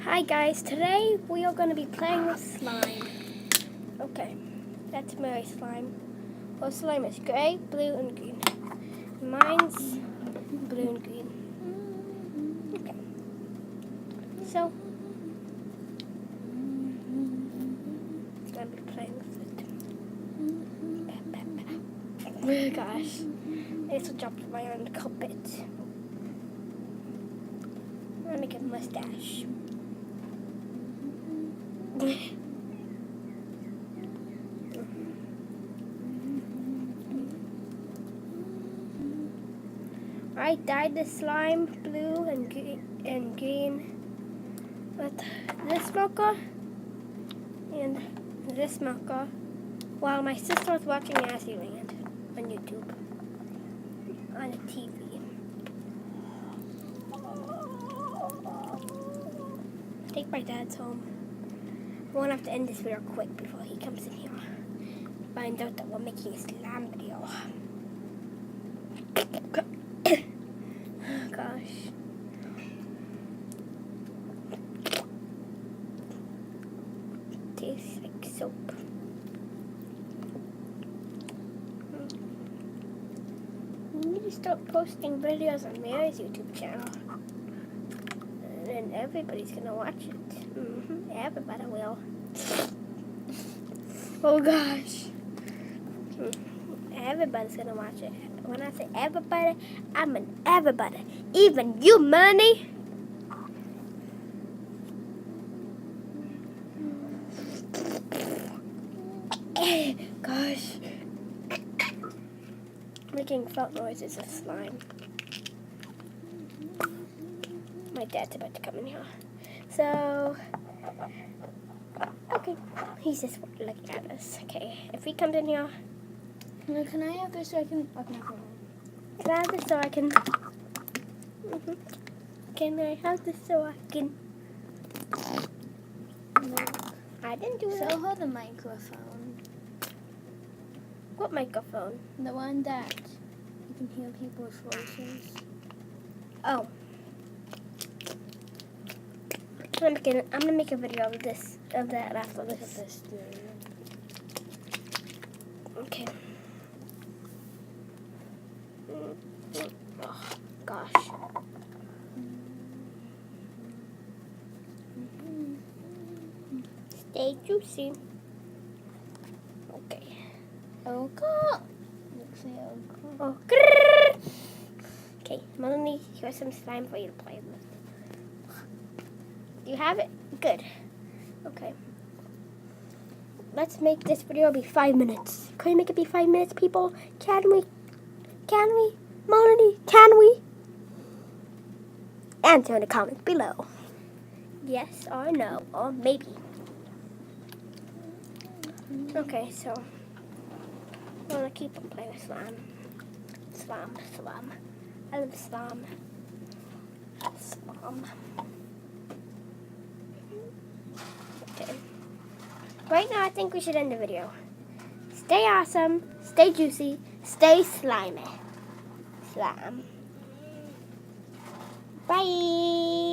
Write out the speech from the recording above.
Hi guys, today we are going to be playing with slime. Okay, that's my slime. Well, slime is gray, blue, and green. Mine's blue and green. Okay, so I'm going to be playing with it. Oh gosh, this will drop my own carpet. I'm going to get a mustache. I dyed the slime blue and green with this marker and this marker while my sister was watching Land on YouTube on a TV. I think my dad's home. We're gonna have to end this video quick before he comes in here. Find out that we're making a slime video. Oh gosh. Tastes like soap. We need to start posting videos on Mary's YouTube channel. And everybody's gonna watch it. Everybody will. Oh gosh. Everybody's gonna watch it. When I say everybody, I mean everybody. Even you, money. Gosh. Making felt noises of slime. My dad's about to come in here. So, okay. He's just looking at us. Okay, if he comes in here. No, can I have this so I can... Oh, no, no. Can I have this so I can... Can I have this so I can... No. I didn't do it. Show her the microphone. What microphone? The one that you can hear people's voices. Oh. I'm gonna make a video of this, of that after Look at this. this, dude. Okay. Oh, gosh. Stay juicy. Okay. Oka. Looks like Oka. Oh, grrr. Okay, Melanie, here's some slime for you to play with. Do you have it? Good. Okay. Let's make this video be 5 minutes. Can we make it be 5 minutes, people? Can we? Can we? Melanie, can we? Answer in the comments below. Yes or no, or maybe. Okay, so I'm gonna keep on playing with slime. Slime. I love slime. Slime. Okay. Right now, I think we should end the video. Stay awesome, stay juicy, stay slimy. Slime. Bye.